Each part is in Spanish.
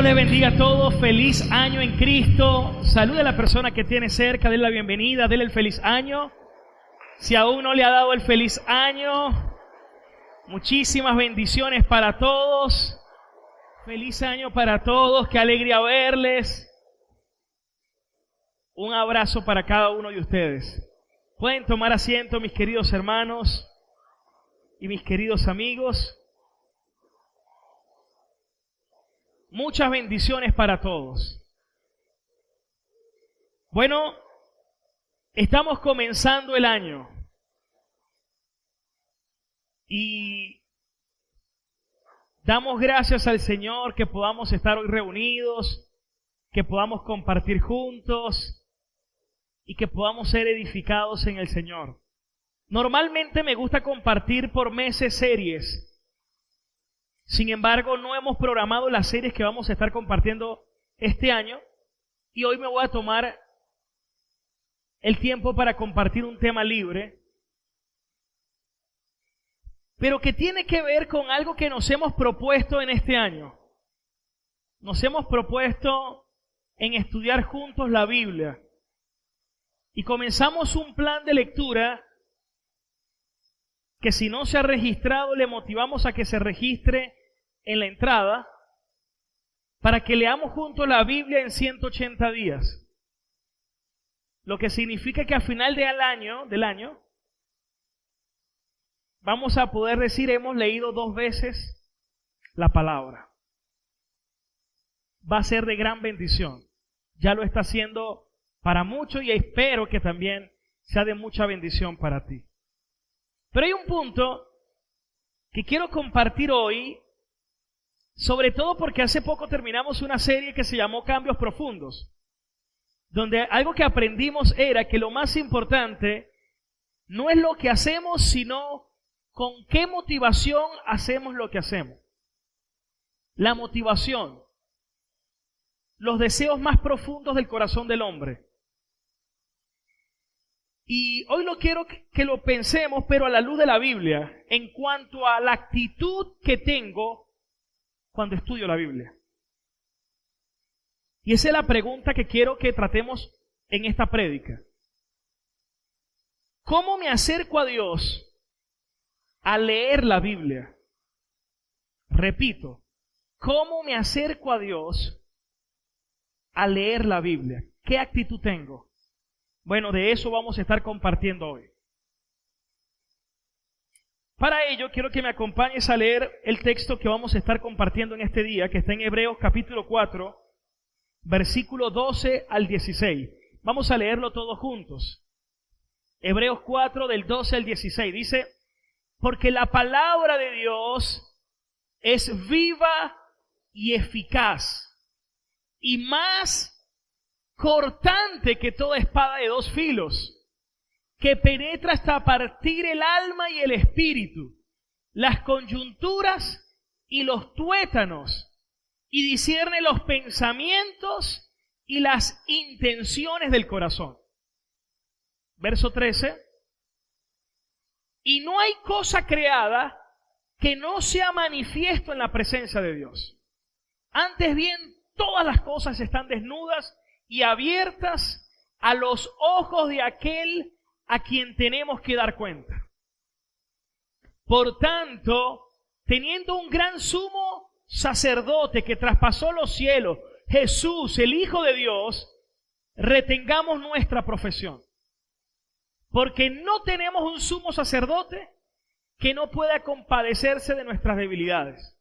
les bendiga a todos, feliz año en Cristo. Salude a la persona que tiene cerca, denle la bienvenida, denle el feliz año. Si aún no le ha dado el feliz año, muchísimas bendiciones para todos. Feliz año para todos, qué alegría verles. Un abrazo para cada uno de ustedes. Pueden tomar asiento, mis queridos hermanos y mis queridos amigos. Muchas bendiciones para todos. Bueno, estamos comenzando el año y damos gracias al Señor que podamos estar hoy reunidos, que podamos compartir juntos y que podamos ser edificados en el Señor. Normalmente me gusta compartir por meses series. Sin embargo, no hemos programado las series que vamos a estar compartiendo este año y hoy me voy a tomar el tiempo para compartir un tema libre, pero que tiene que ver con algo que nos hemos propuesto en este año. Nos hemos propuesto en estudiar juntos la Biblia y comenzamos un plan de lectura que si no se ha registrado, le motivamos a que se registre en la entrada para que leamos juntos la Biblia en 180 días. Lo que significa que al final del año, vamos a poder decir, hemos leído 2 veces la palabra. Va a ser de gran bendición. Ya lo está haciendo para muchos y espero que también sea de mucha bendición para ti. Pero hay un punto que quiero compartir hoy, sobre todo porque hace poco terminamos una serie que se llamó Cambios Profundos, donde algo que aprendimos era que lo más importante no es lo que hacemos, sino con qué motivación hacemos lo que hacemos. La motivación, los deseos más profundos del corazón del hombre. Y hoy lo quiero que lo pensemos, pero a la luz de la Biblia, en cuanto a la actitud que tengo cuando estudio la Biblia. Y esa es la pregunta que quiero que tratemos en esta prédica. ¿Cómo me acerco a Dios al leer la Biblia? Repito, ¿cómo me acerco a Dios al leer la Biblia? ¿Qué actitud tengo? Bueno, de eso vamos a estar compartiendo hoy. Para ello, quiero que me acompañes a leer el texto que vamos a estar compartiendo en este día, que está en Hebreos capítulo 4, versículo 12 al 16. Vamos a leerlo todos juntos. Hebreos 4, del 12 al 16. Dice, porque la palabra de Dios es viva y eficaz, y más cortante que toda espada de 2 filos, que penetra hasta partir el alma y el espíritu, las coyunturas y los tuétanos, y discierne los pensamientos y las intenciones del corazón. Verso 13. Y no hay cosa creada que no sea manifiesto en la presencia de Dios. Antes bien, todas las cosas están desnudas y abiertas a los ojos de aquel a quien tenemos que dar cuenta. Por tanto, teniendo un gran sumo sacerdote que traspasó los cielos, Jesús, el Hijo de Dios, retengamos nuestra profesión. Porque no tenemos un sumo sacerdote que no pueda compadecerse de nuestras debilidades,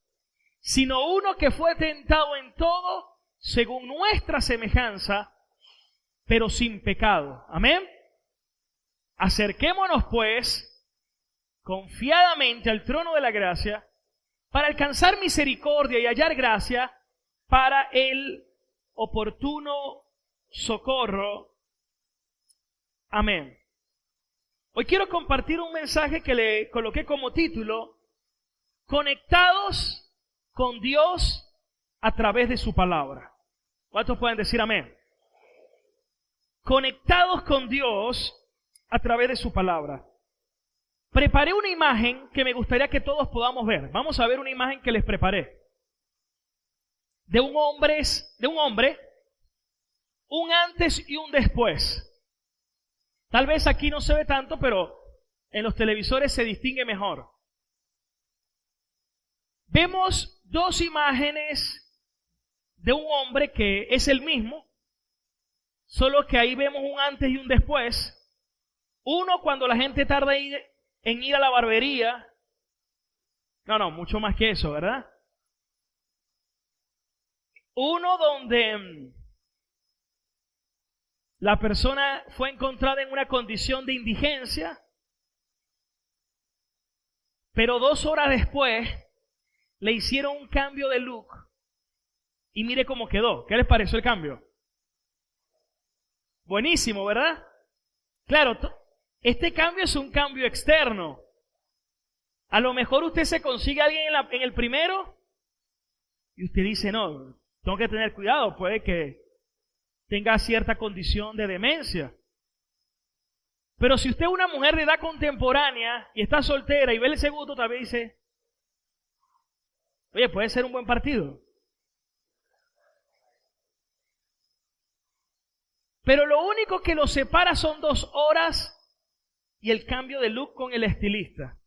sino uno que fue tentado en todo según nuestra semejanza, pero sin pecado. Amén. Acerquémonos pues confiadamente al trono de la gracia para alcanzar misericordia y hallar gracia para el oportuno socorro. Amén. Hoy quiero compartir un mensaje que le coloqué como título, Conectados con Dios a través de su palabra. ¿Cuántos pueden decir amén? Conectados con Dios a través de su palabra. Preparé una imagen que me gustaría que todos podamos ver. Vamos a ver una imagen que les preparé. de un hombre, un antes y un después. Tal vez aquí no se ve tanto, pero en los televisores se distingue mejor. Vemos dos imágenes de un hombre que es el mismo, solo que ahí vemos un antes y un después. Uno cuando la gente tarda en ir a la barbería. No, mucho más que eso, ¿verdad? Uno donde la persona fue encontrada en una condición de indigencia, pero 2 horas después le hicieron un cambio de look y mire cómo quedó. ¿Qué les pareció el cambio? Buenísimo, ¿verdad? Claro, este cambio es un cambio externo. A lo mejor usted se consigue a alguien en el primero y usted dice, no, tengo que tener cuidado, puede que tenga cierta condición de demencia. Pero si usted es una mujer de edad contemporánea y está soltera y ve el segundo, tal vez dice, oye, puede ser un buen partido. Pero lo único que los separa son 2 horas y el cambio de look con el estilista.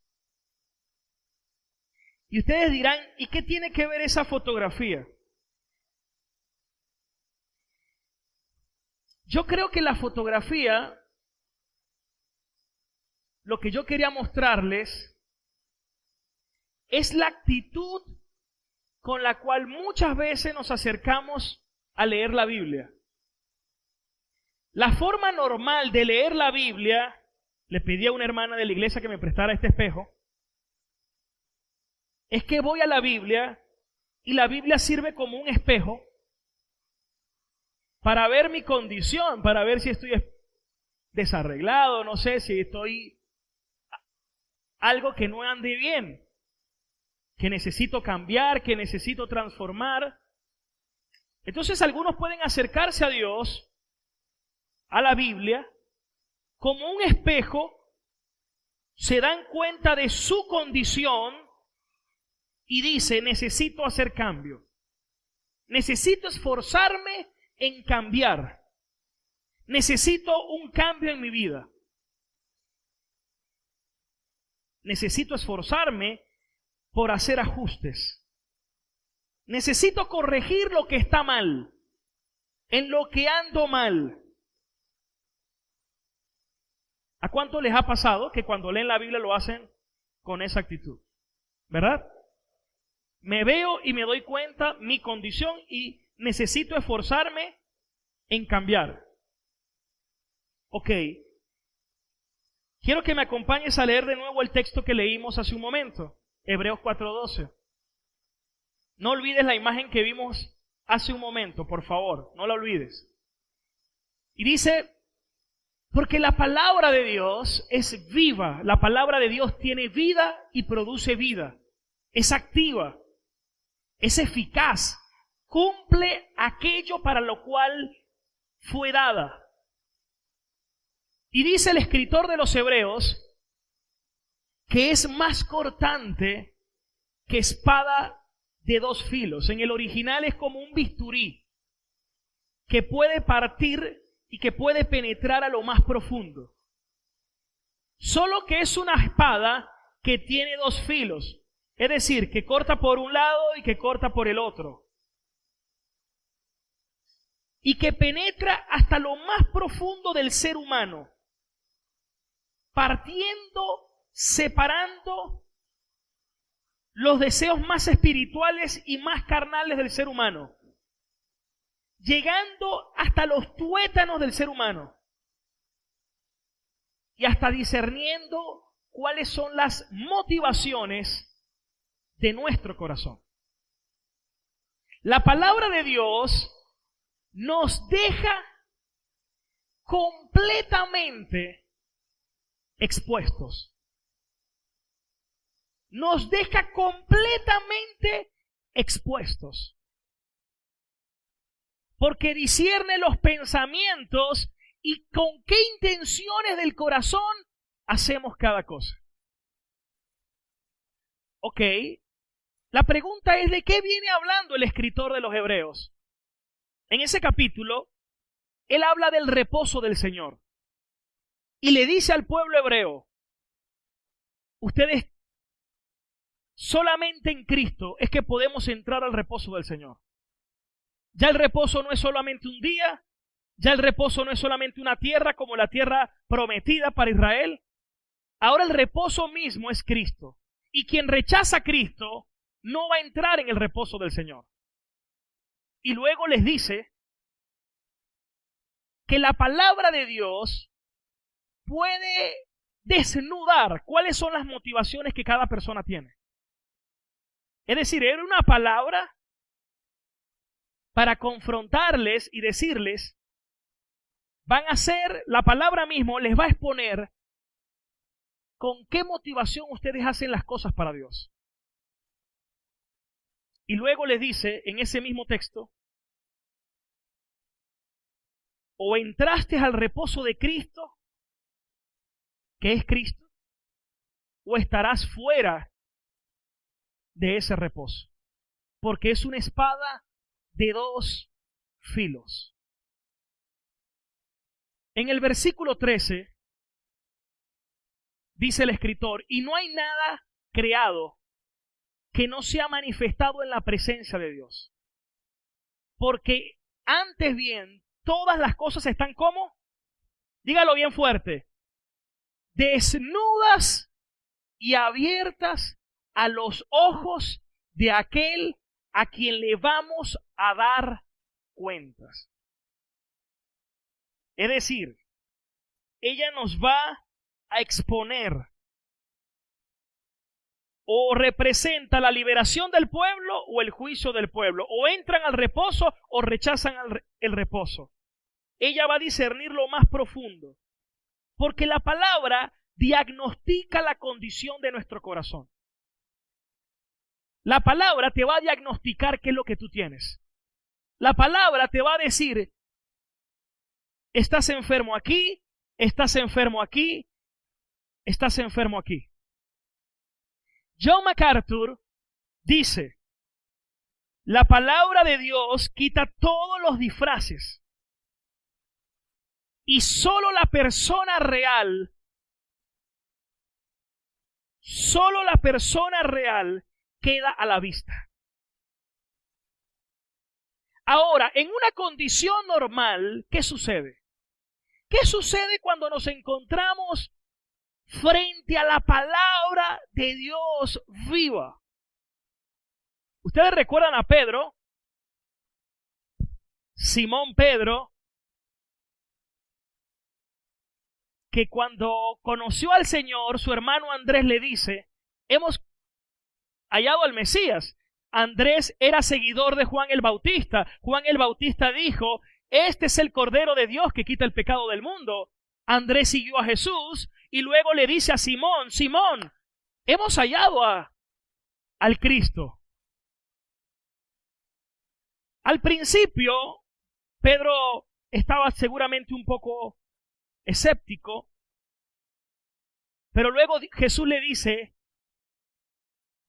Y ustedes dirán, ¿y qué tiene que ver esa fotografía? Yo creo que la fotografía, lo que yo quería mostrarles, es la actitud con la cual muchas veces nos acercamos a leer la Biblia. La forma normal de leer la Biblia, le pedí a una hermana de la iglesia que me prestara este espejo, es que voy a la Biblia y la Biblia sirve como un espejo para ver mi condición, para ver si estoy desarreglado, no sé, si estoy algo que no ande bien, que necesito cambiar, que necesito transformar. Entonces algunos pueden acercarse a Dios, a la Biblia, como un espejo, se dan cuenta de su condición y dice, necesito hacer cambio. Necesito esforzarme en cambiar. Necesito un cambio en mi vida. Necesito esforzarme por hacer ajustes. Necesito corregir lo que está mal, en lo que ando mal. ¿A cuánto les ha pasado que cuando leen la Biblia lo hacen con esa actitud? ¿Verdad? Me veo y me doy cuenta mi condición y necesito esforzarme en cambiar. Ok. Quiero que me acompañes a leer de nuevo el texto que leímos hace un momento. Hebreos 4:12. No olvides la imagen que vimos hace un momento, por favor. No la olvides. Y dice, porque la palabra de Dios es viva. La palabra de Dios tiene vida y produce vida. Es activa. Es eficaz, cumple aquello para lo cual fue dada. Y dice el escritor de los Hebreos que es más cortante que espada de 2 filos. En el original es como un bisturí que puede partir y que puede penetrar a lo más profundo. Solo que es una espada que tiene 2 filos. Es decir, que corta por un lado y que corta por el otro. Y que penetra hasta lo más profundo del ser humano, partiendo, separando los deseos más espirituales y más carnales del ser humano, llegando hasta los tuétanos del ser humano y hasta discerniendo cuáles son las motivaciones de nuestro corazón. La palabra de Dios nos deja completamente expuestos. Nos deja completamente expuestos. Porque discierne los pensamientos y con qué intenciones del corazón hacemos cada cosa. Ok, La pregunta es, ¿de qué viene hablando el escritor de los Hebreos? En ese capítulo, él habla del reposo del Señor. Y le dice al pueblo hebreo, ustedes solamente en Cristo es que podemos entrar al reposo del Señor. Ya el reposo no es solamente un día, ya el reposo no es solamente una tierra como la tierra prometida para Israel. Ahora el reposo mismo es Cristo. Y quien rechaza a Cristo no va a entrar en el reposo del Señor. Y luego les dice que la palabra de Dios puede desnudar cuáles son las motivaciones que cada persona tiene. Es decir, era una palabra para confrontarles y decirles, la palabra mismo les va a exponer con qué motivación ustedes hacen las cosas para Dios. Y luego les dice en ese mismo texto, o entraste al reposo de Cristo, que es Cristo, o estarás fuera de ese reposo, porque es una espada de dos filos. En el versículo 13 dice el escritor, y no hay nada creado que no sea manifestado en la presencia de Dios, porque antes bien todas las cosas están como, dígalo bien fuerte, desnudas y abiertas a los ojos de aquel a quien le vamos a dar cuentas. Es decir, ella nos va a exponer o representa la liberación del pueblo o el juicio del pueblo, o entran al reposo o rechazan el reposo. Ella va a discernir lo más profundo, porque la palabra diagnostica la condición de nuestro corazón. La palabra te va a diagnosticar qué es lo que tú tienes. La palabra te va a decir, estás enfermo aquí, estás enfermo aquí, estás enfermo aquí. John MacArthur dice, la palabra de Dios quita todos los disfraces y solo la persona real queda a la vista. Ahora, en una condición normal, ¿qué sucede? ¿Qué sucede cuando nos encontramos frente a la palabra de Dios viva? Ustedes recuerdan a Pedro, Simón Pedro, que cuando conoció al Señor, su hermano Andrés le dice, hemos hallado al Mesías. Andrés era seguidor de Juan el Bautista. Juan el Bautista dijo, este es el Cordero de Dios que quita el pecado del mundo. Andrés siguió a Jesús y luego le dice a Simón, Simón, hemos hallado al Cristo. Al principio, Pedro estaba seguramente un poco escéptico, pero luego Jesús le dice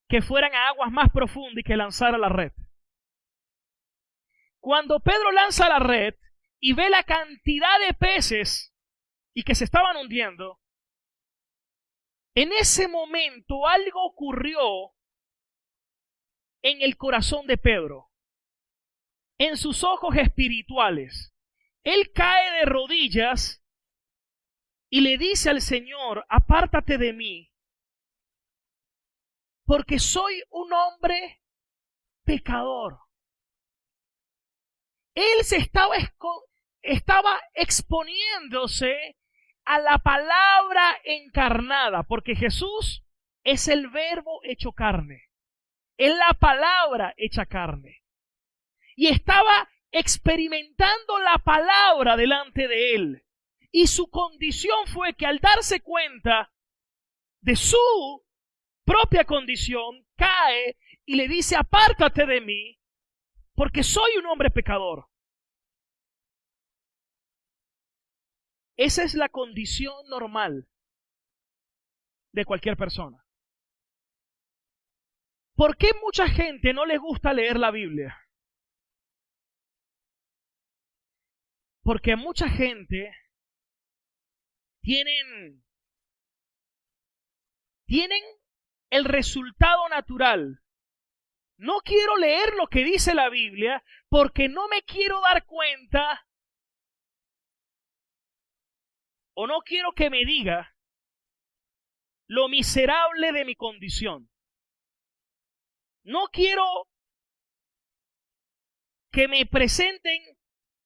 que fueran a aguas más profundas y que lanzara la red. Cuando Pedro lanza la red y ve la cantidad de peces y que se estaban hundiendo, en ese momento algo ocurrió en el corazón de Pedro, en sus ojos espirituales. Él cae de rodillas y le dice al Señor, apártate de mí, porque soy un hombre pecador. Él se estaba exponiéndose a la palabra encarnada, porque Jesús es el verbo hecho carne. Es la palabra hecha carne. Y estaba experimentando la palabra delante de él. Y su condición fue que al darse cuenta de su propia condición, cae y le dice, apártate de mí, porque soy un hombre pecador. Esa es la condición normal de cualquier persona. ¿Por qué mucha gente no les gusta leer la Biblia? Porque mucha gente tienen el resultado natural. No quiero leer lo que dice la Biblia porque no me quiero dar cuenta o no quiero que me diga lo miserable de mi condición. No quiero que me presenten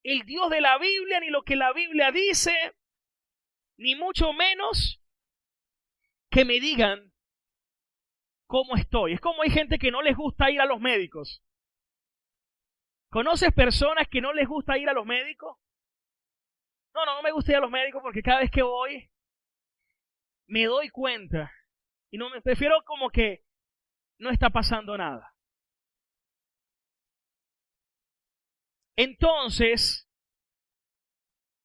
el Dios de la Biblia, ni lo que la Biblia dice, ni mucho menos que me digan cómo estoy. Es como hay gente que no les gusta ir a los médicos. ¿Conoces personas que no les gusta ir a los médicos? No me gusta ir a los médicos porque cada vez que voy me doy cuenta y no me prefiero como que no está pasando nada. Entonces,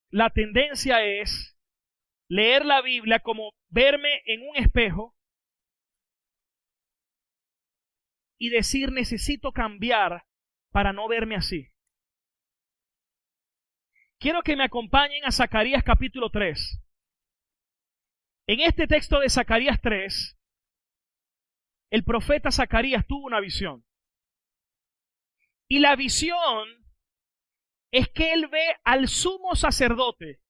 la tendencia es leer la Biblia como verme en un espejo y decir necesito cambiar para no verme así. Quiero que me acompañen a Zacarías capítulo 3. En este texto de Zacarías 3, el profeta Zacarías tuvo una visión. Y la visión es que él ve al sumo sacerdote.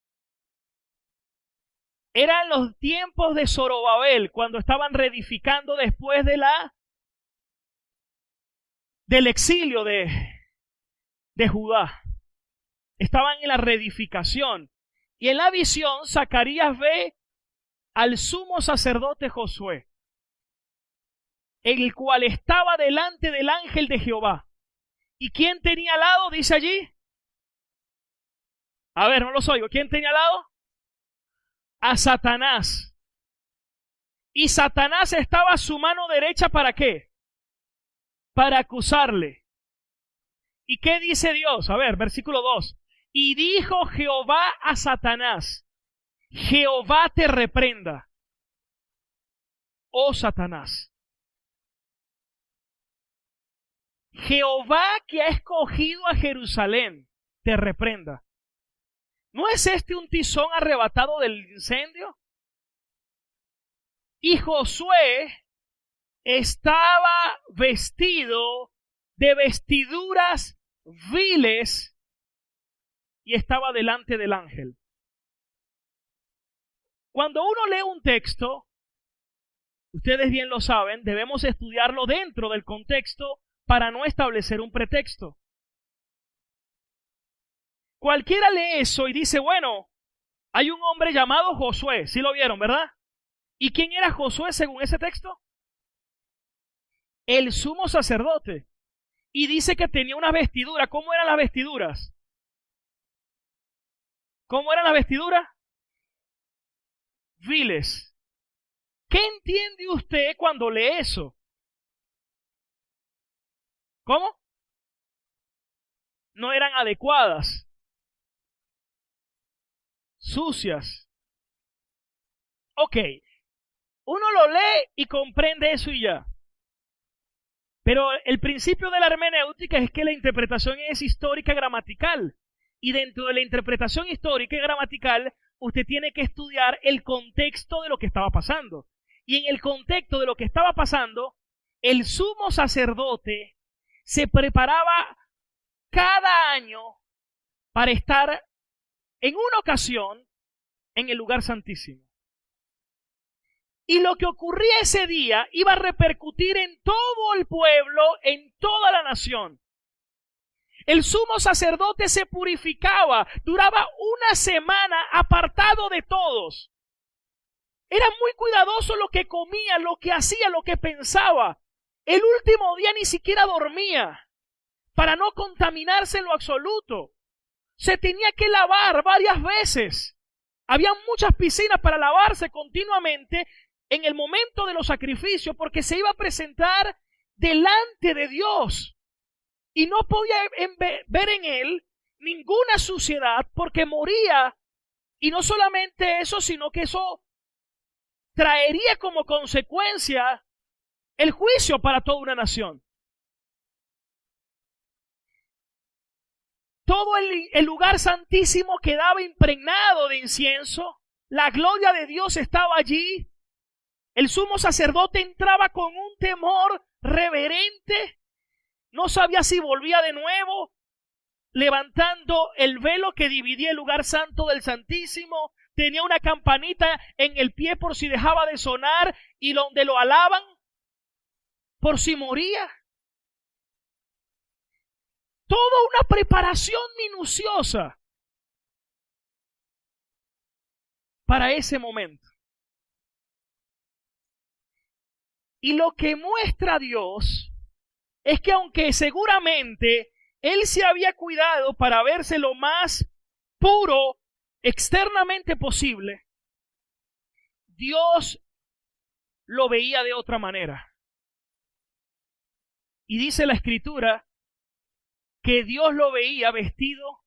Eran los tiempos de Zorobabel, cuando estaban reedificando después del exilio de Judá. Estaban en la reedificación. Y en la visión, Zacarías ve al sumo sacerdote Josué, el cual estaba delante del ángel de Jehová. ¿Y quién tenía al lado? Dice allí. A ver, no los oigo. ¿Quién tenía al lado? A Satanás. Y Satanás estaba a su mano derecha, ¿para qué? Para acusarle. ¿Y qué dice Dios? A ver, versículo 2. Y dijo Jehová a Satanás: Jehová te reprenda, oh Satanás. Jehová, que ha escogido a Jerusalén, te reprenda. ¿No es este un tizón arrebatado del incendio? Y Josué estaba vestido de vestiduras viles y estaba delante del ángel. Cuando uno lee un texto, ustedes bien lo saben, debemos estudiarlo dentro del contexto para no establecer un pretexto. Cualquiera lee eso y dice, bueno, hay un hombre llamado Josué, ¿sí lo vieron, verdad? ¿Y quién era Josué según ese texto? El sumo sacerdote. Y dice que tenía una vestidura. ¿Cómo eran las vestiduras? ¿Cómo eran las vestiduras? Viles. ¿Qué entiende usted cuando lee eso? ¿Cómo? No eran adecuadas. Sucias. Ok. Uno lo lee y comprende eso y ya. Pero el principio de la hermenéutica es que la interpretación es histórica gramatical. Y dentro de la interpretación histórica y gramatical, usted tiene que estudiar el contexto de lo que estaba pasando. Y en el contexto de lo que estaba pasando, el sumo sacerdote se preparaba cada año para estar en una ocasión en el lugar santísimo. Y lo que ocurría ese día iba a repercutir en todo el pueblo, en toda la nación. El sumo sacerdote se purificaba, duraba una semana apartado de todos. Era muy cuidadoso lo que comía, lo que hacía, lo que pensaba. El último día ni siquiera dormía para no contaminarse en lo absoluto. Se tenía que lavar varias veces. Había muchas piscinas para lavarse continuamente en el momento de los sacrificios, porque se iba a presentar delante de Dios y no podía ver en él ninguna suciedad, porque moría. Y no solamente eso, sino que eso traería como consecuencia el juicio para toda una nación. Todo el lugar santísimo quedaba impregnado de incienso. La gloria de Dios estaba allí. El sumo sacerdote entraba con un temor reverente. No sabía si volvía de nuevo, levantando el velo que dividía el lugar santo del Santísimo. Tenía una campanita en el pie por si dejaba de sonar y donde lo alaban por si moría. Toda una preparación minuciosa para ese momento. Y lo que muestra Dios es que aunque seguramente Él se había cuidado para verse lo más puro externamente posible, Dios lo veía de otra manera. Y dice la Escritura que Dios lo veía vestido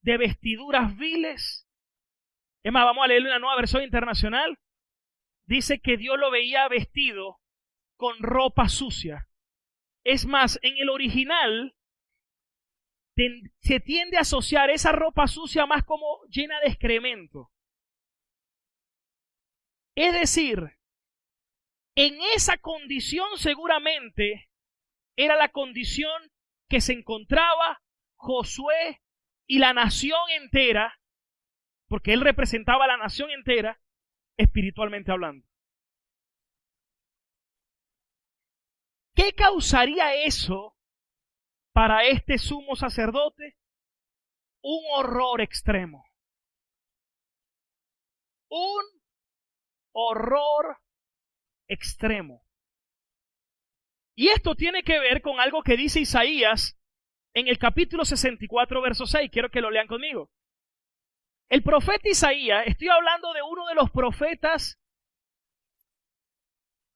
de vestiduras viles. Es más, vamos a leer una nueva versión internacional. Dice que Dios lo veía vestido con ropa sucia. Es más, en el original se tiende a asociar esa ropa sucia más como llena de excremento. Es decir, en esa condición seguramente era la condición que se encontraba Josué y la nación entera, porque él representaba a la nación entera, espiritualmente hablando. ¿Qué causaría eso para este sumo sacerdote? Un horror extremo. Un horror extremo. Y esto tiene que ver con algo que dice Isaías en el capítulo 64, verso 6. Quiero que lo lean conmigo. El profeta Isaías, estoy hablando de uno de los profetas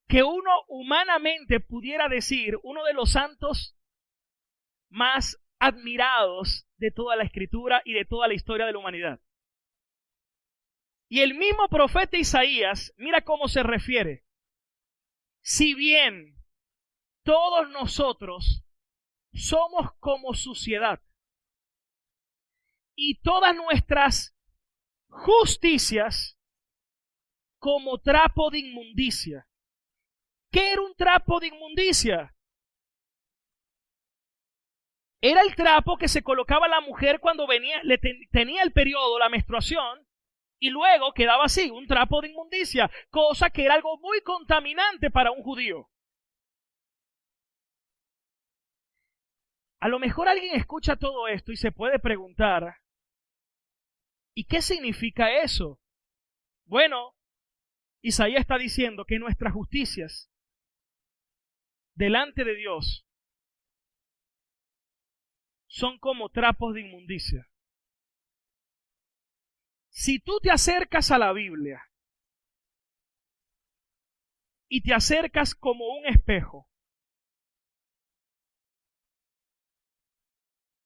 que uno humanamente pudiera decir, uno de los santos más admirados de toda la Escritura y de toda la historia de la humanidad. Y el mismo profeta Isaías, mira cómo se refiere. Si bien todos nosotros somos como suciedad y todas nuestras justicias como trapo de inmundicia. ¿Qué era un trapo de inmundicia? Era el trapo que se colocaba la mujer cuando tenía el periodo, la menstruación, y luego quedaba así, un trapo de inmundicia, cosa que era algo muy contaminante para un judío. A lo mejor alguien escucha todo esto y se puede preguntar, ¿y qué significa eso? Bueno, Isaías está diciendo que nuestras justicias delante de Dios son como trapos de inmundicia. Si tú te acercas a la Biblia y te acercas como un espejo,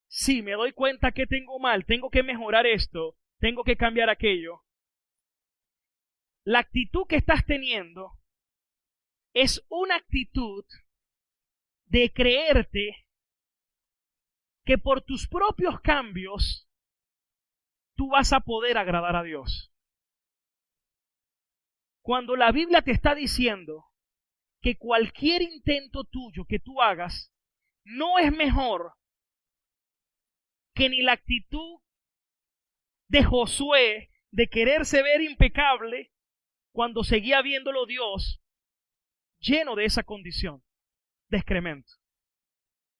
sí, me doy cuenta que tengo mal, tengo que mejorar esto, tengo que cambiar aquello. La actitud que estás teniendo es una actitud de creerte que por tus propios cambios tú vas a poder agradar a Dios. Cuando la Biblia te está diciendo que cualquier intento tuyo que tú hagas no es mejor que ni la actitud de Josué de quererse ver impecable cuando seguía viéndolo Dios lleno de esa condición de excremento.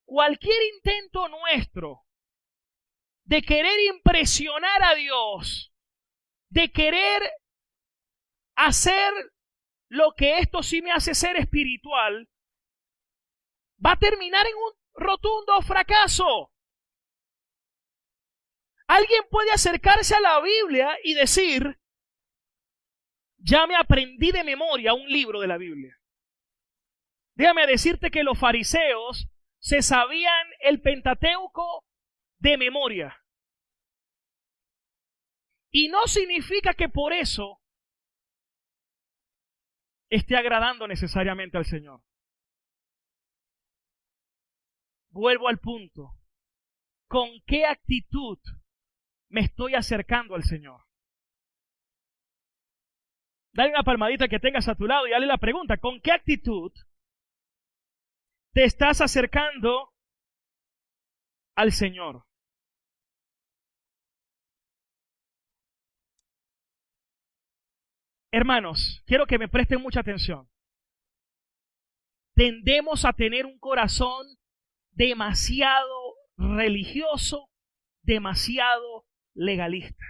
Cualquier intento nuestro de querer impresionar a Dios, de querer hacer lo que esto sí me hace ser espiritual, va a terminar en un rotundo fracaso. Alguien puede acercarse a la Biblia y decir, ya me aprendí de memoria un libro de la Biblia. Déjame decirte que los fariseos se sabían el Pentateuco de memoria. Y no significa que por eso esté agradando necesariamente al Señor. Vuelvo al punto. ¿Con qué actitud me estoy acercando al Señor? Dale una palmadita que tengas a tu lado y dale la pregunta. ¿Con qué actitud te estás acercando al Señor? Hermanos, quiero que me presten mucha atención. Tendemos a tener un corazón demasiado religioso, demasiado legalista.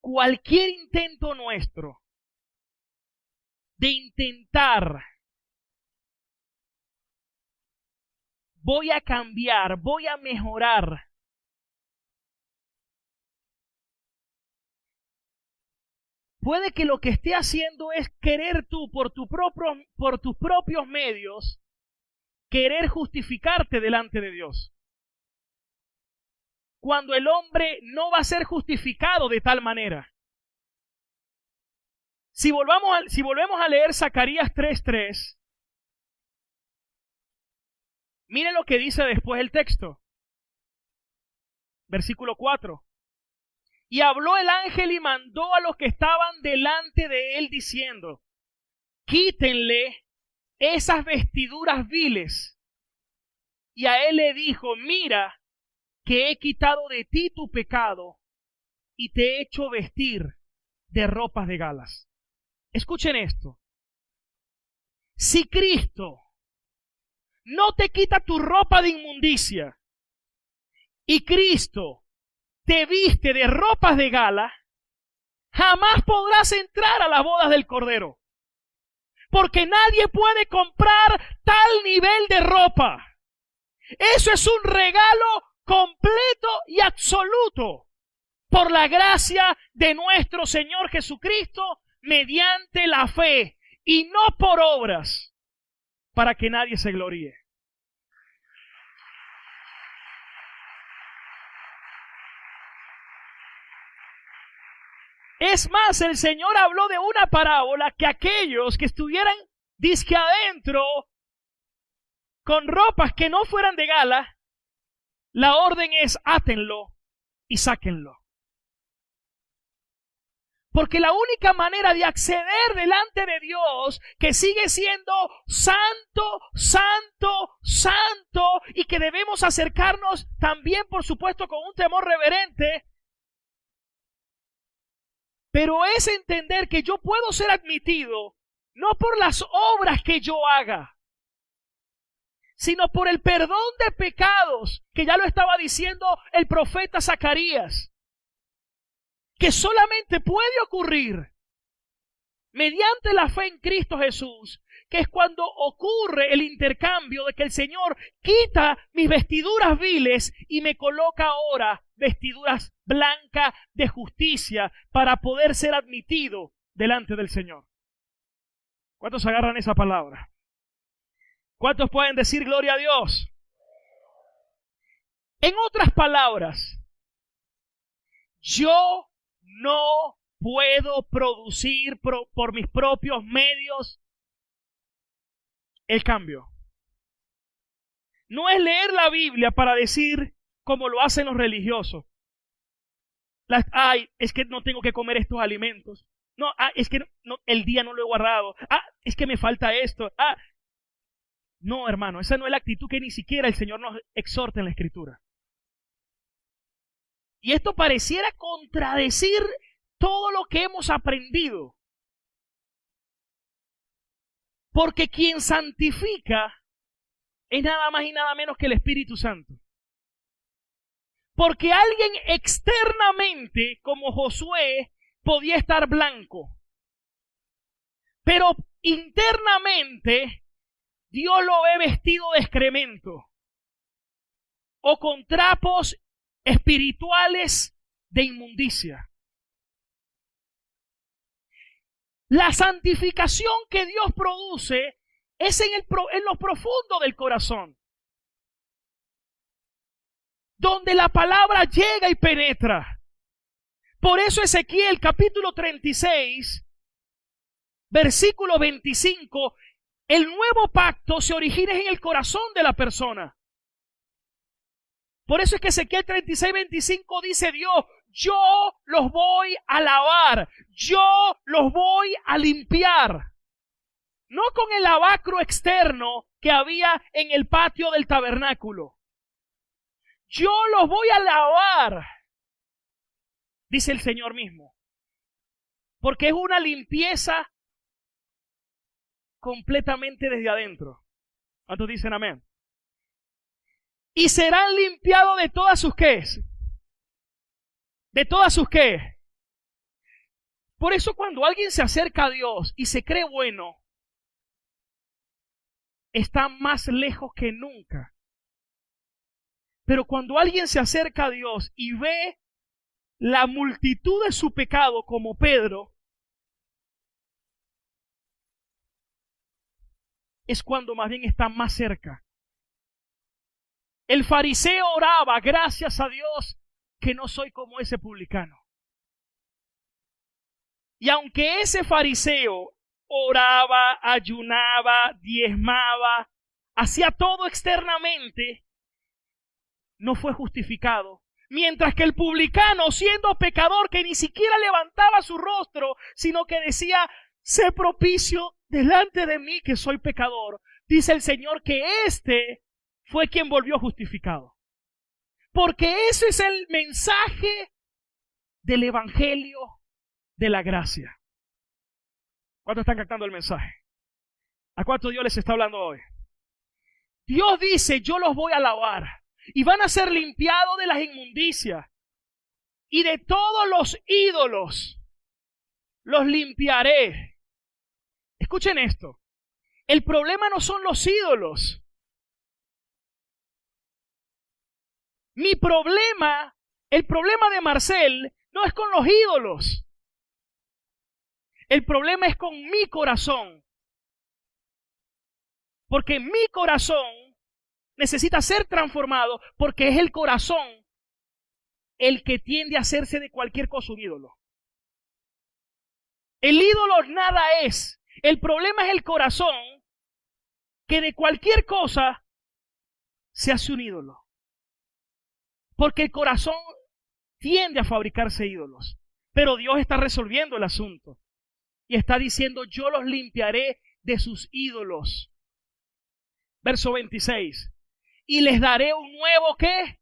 Cualquier intento nuestro de intentar, voy a cambiar, voy a mejorar, puede que lo que esté haciendo es querer tú por tus propios medios, querer justificarte delante de Dios. Cuando el hombre no va a ser justificado de tal manera. Si volvemos a leer Zacarías 3:3, miren lo que dice después el texto. Versículo 4. Y habló el ángel y mandó a los que estaban delante de él diciendo, quítenle esas vestiduras viles. Y a él le dijo, mira, que he quitado de ti tu pecado y te he hecho vestir de ropas de galas. Escuchen esto. Si Cristo no te quita tu ropa de inmundicia y Cristo te viste de ropas de gala, jamás podrás entrar a las bodas del Cordero. Porque nadie puede comprar tal nivel de ropa. Eso es un regalo completo y absoluto por la gracia de nuestro Señor Jesucristo mediante la fe y no por obras para que nadie se gloríe. Es más, el Señor habló de una parábola que aquellos que estuvieran disque adentro con ropas que no fueran de gala, la orden es átenlo y sáquenlo. Porque la única manera de acceder delante de Dios, que sigue siendo santo, santo, santo, y que debemos acercarnos también, por supuesto, con un temor reverente, pero es entender que yo puedo ser admitido no por las obras que yo haga, sino por el perdón de pecados, que ya lo estaba diciendo el profeta Zacarías, que solamente puede ocurrir mediante la fe en Cristo Jesús, que es cuando ocurre el intercambio de que el Señor quita mis vestiduras viles y me coloca ahora vestiduras blancas de justicia para poder ser admitido delante del Señor. ¿Cuántos agarran esa palabra? ¿Cuántos pueden decir gloria a Dios? En otras palabras, yo no puedo producir por mis propios medios el cambio. No es leer la Biblia para decir como lo hacen los religiosos. Es que no tengo que comer estos alimentos. No, es que no, el día no lo he guardado. Es que me falta esto. No, hermano, esa no es la actitud que ni siquiera el Señor nos exhorta en la Escritura. Y esto pareciera contradecir todo lo que hemos aprendido. Porque quien santifica es nada más y nada menos que el Espíritu Santo. Porque alguien externamente, como Josué, podía estar blanco. Pero internamente, Dios lo ve vestido de excremento o con trapos espirituales de inmundicia. La santificación que Dios produce es en lo profundo del corazón, donde la palabra llega y penetra, Por eso Ezequiel capítulo 36, versículo 25, el nuevo pacto se origina en el corazón de la persona. Por eso es que Ezequiel 36, 25 dice Dios, yo los voy a lavar, yo los voy a limpiar. No con el lavacro externo que había en el patio del tabernáculo. Yo los voy a lavar, dice el Señor mismo. Porque es una limpieza completamente desde adentro. ¿Cuántos dicen amén? Y serán limpiados de todas sus ¿qué? De todas sus ¿qué? Por eso cuando alguien se acerca a Dios y se cree bueno, está más lejos que nunca. Pero cuando alguien se acerca a Dios y ve la multitud de su pecado como Pedro, es cuando más bien está más cerca. El fariseo oraba, gracias a Dios que no soy como ese publicano. Y aunque ese fariseo oraba, ayunaba, diezmaba, hacía todo externamente, no fue justificado. Mientras que el publicano, siendo pecador, que ni siquiera levantaba su rostro, sino que decía, sé propicio delante de mí que soy pecador, dice el Señor que éste fue quien volvió justificado. Porque ese es el mensaje del evangelio de la gracia. ¿Cuántos están captando el mensaje? ¿A cuánto Dios les está hablando hoy? Dios dice, yo los voy a lavar y van a ser limpiados de las inmundicias y de todos los ídolos los limpiaré. Escuchen esto. El problema no son los ídolos. El problema de Marcel no es con los ídolos. El problema es con mi corazón. Porque mi corazón necesita ser transformado porque es el corazón el que tiende a hacerse de cualquier cosa un ídolo. El ídolo nada es. El problema es el corazón que de cualquier cosa se hace un ídolo. Porque el corazón tiende a fabricarse ídolos. Pero Dios está resolviendo el asunto. Y está diciendo, yo los limpiaré de sus ídolos. Verso 26. Y les daré un nuevo, ¿qué?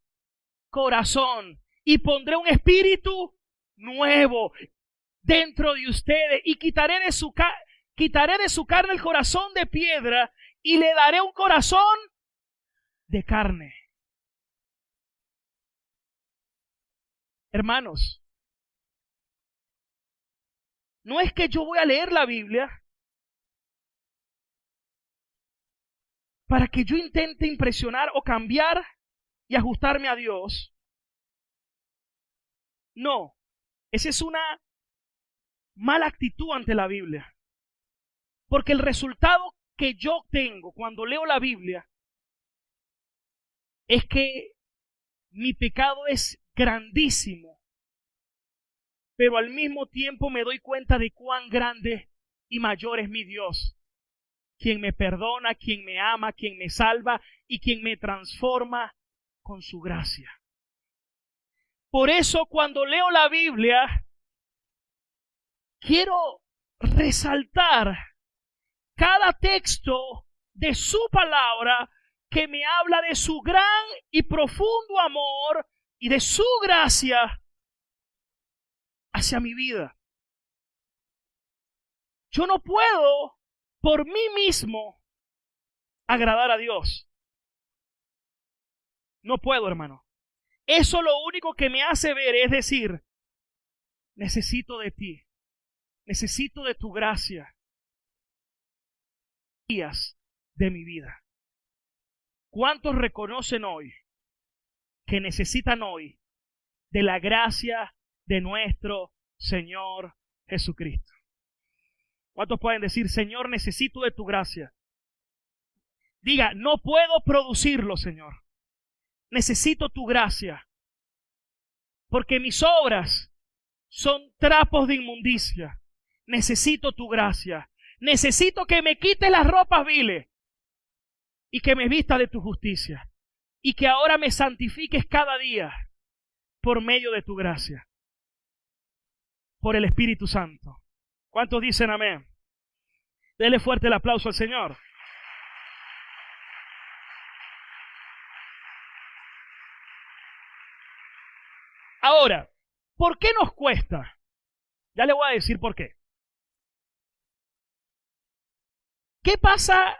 Corazón. Y pondré un espíritu nuevo dentro de ustedes. Y quitaré de su carne el corazón de piedra. Y le daré un corazón de carne. Hermanos, no es que yo voy a leer la Biblia para que yo intente impresionar o cambiar y ajustarme a Dios. No, esa es una mala actitud ante la Biblia. Porque el resultado que yo tengo cuando leo la Biblia es que mi pecado es grandísimo, pero al mismo tiempo me doy cuenta de cuán grande y mayor es mi Dios, quien me perdona, quien me ama, quien me salva y quien me transforma con su gracia. Por eso cuando leo la Biblia, quiero resaltar cada texto de su palabra que me habla de su gran y profundo amor y de su gracia hacia mi vida. Yo no puedo por mí mismo agradar a Dios. No puedo, hermano. Eso lo único que me hace ver es decir, necesito de ti, necesito de tu gracia, días de mi vida. ¿Cuántos reconocen hoy que necesitan hoy de la gracia de nuestro Señor Jesucristo? ¿Cuántos pueden decir, Señor, necesito de tu gracia? Diga, no puedo producirlo, Señor. Necesito tu gracia. Porque mis obras son trapos de inmundicia. Necesito tu gracia. Necesito que me quites las ropas viles y que me vistas de tu justicia. Y que ahora me santifiques cada día por medio de tu gracia. Por el Espíritu Santo. ¿Cuántos dicen amén? Dele fuerte el aplauso al Señor. Ahora, ¿por qué nos cuesta? Ya le voy a decir por qué. ¿Qué pasa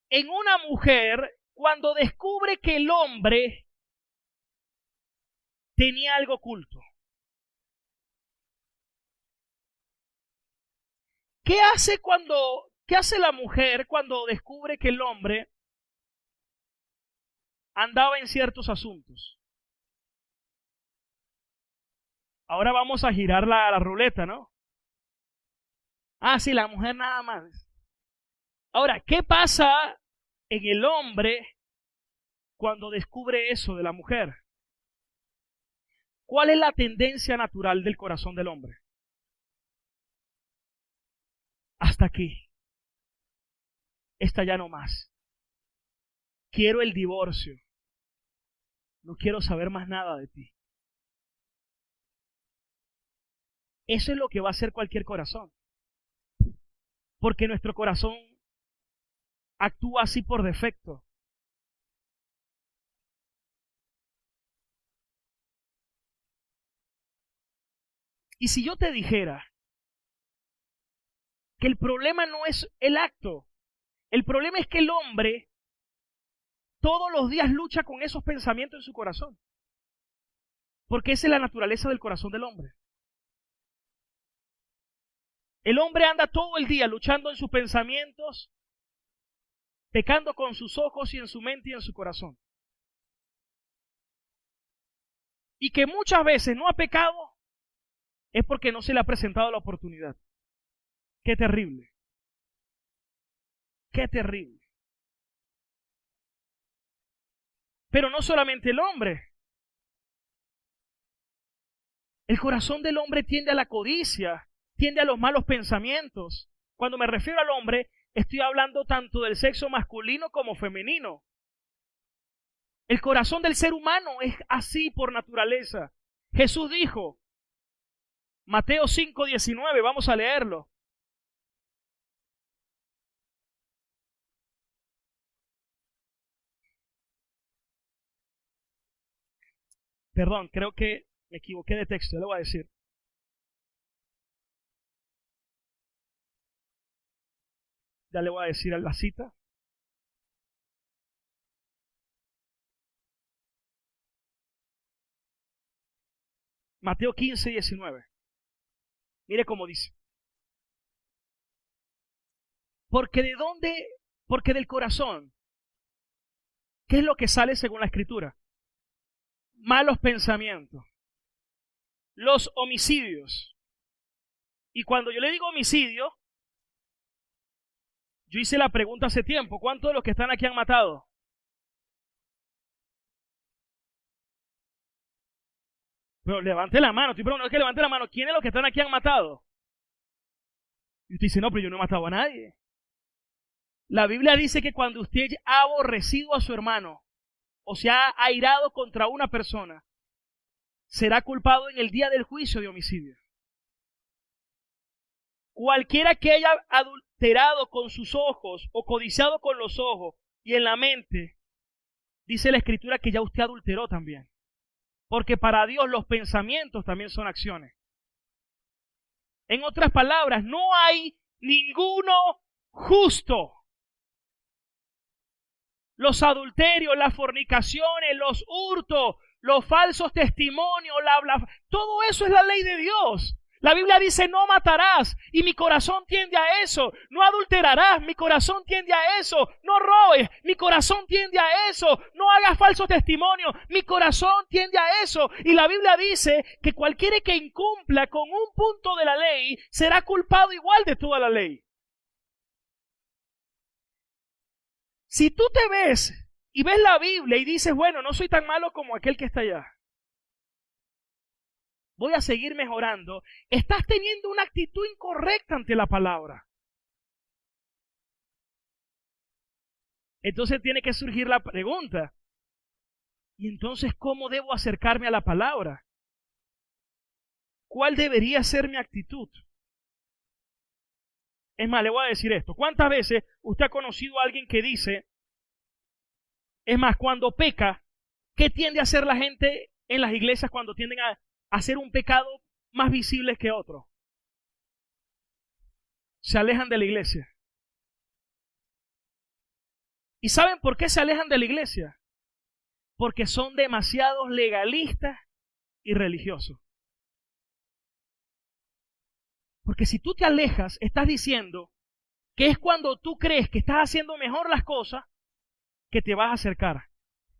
en una mujer cuando descubre que el hombre tenía algo oculto? ¿Qué hace la mujer cuando descubre que el hombre andaba en ciertos asuntos? Ahora vamos a girar la ruleta, ¿no? Ah, sí, la mujer nada más. Ahora, ¿qué pasa en el hombre cuando descubre eso de la mujer? ¿Cuál es la tendencia natural del corazón del hombre? Hasta aquí. Esta ya no más. Quiero el divorcio. No quiero saber más nada de ti. Eso es lo que va a hacer cualquier corazón. Porque nuestro corazón actúa así por defecto. Y si yo te dijera que el problema no es el acto, el problema es que el hombre todos los días lucha con esos pensamientos en su corazón. Porque esa es la naturaleza del corazón del hombre. El hombre anda todo el día luchando en sus pensamientos, pecando con sus ojos y en su mente y en su corazón. Y que muchas veces no ha pecado es porque no se le ha presentado la oportunidad. Qué terrible. Qué terrible. Pero no solamente el hombre. El corazón del hombre tiende a la codicia, tiende a los malos pensamientos. Cuando me refiero al hombre, estoy hablando tanto del sexo masculino como femenino. El corazón del ser humano es así por naturaleza. Jesús dijo, Mateo 5:19, vamos a leerlo. Perdón, creo que me equivoqué de texto, ya le voy a decir. Ya le voy a decir a la cita. Mateo 15:19. Mire cómo dice. Porque de dónde, porque del corazón, ¿qué es lo que sale según la Escritura? Malos pensamientos, los homicidios. Y cuando yo le digo homicidio, yo hice la pregunta hace tiempo, ¿cuántos de los que están aquí han matado? Pero levante la mano, estoy preguntando, es que levante la mano, ¿quiénes de los que están aquí han matado? Y usted dice, no, pero yo no he matado a nadie. La Biblia dice que cuando usted ha aborrecido a su hermano, o se ha airado contra una persona, será culpado en el día del juicio de homicidio. Cualquiera que haya adulterado con sus ojos o codiciado con los ojos y en la mente, dice la Escritura que ya usted adulteró también. Porque para Dios los pensamientos también son acciones. En otras palabras, no hay ninguno justo. Los adulterios, las fornicaciones, los hurtos, los falsos testimonios, todo eso es la ley de Dios. La Biblia dice no matarás y mi corazón tiende a eso. No adulterarás, mi corazón tiende a eso. No robes, mi corazón tiende a eso. No hagas falso testimonio, mi corazón tiende a eso. Y la Biblia dice que cualquiera que incumpla con un punto de la ley será culpado igual de toda la ley. Si tú te ves y ves la Biblia y dices, bueno, no soy tan malo como aquel que está allá. voy a seguir mejorando, estás teniendo una actitud incorrecta ante la palabra. Entonces tiene que surgir la pregunta, ¿y entonces cómo debo acercarme a la palabra? ¿Cuál debería ser mi actitud? Es más, le voy a decir esto. ¿Cuántas veces usted ha conocido a alguien que dice, es más, cuando peca, ¿qué tiende a hacer la gente en las iglesias cuando tienden a hacer un pecado más visible que otro? Se alejan de la iglesia. ¿Y saben por qué se alejan de la iglesia? Porque son demasiados legalistas y religiosos. Porque si tú te alejas, estás diciendo que es cuando tú crees que estás haciendo mejor las cosas que te vas a acercar.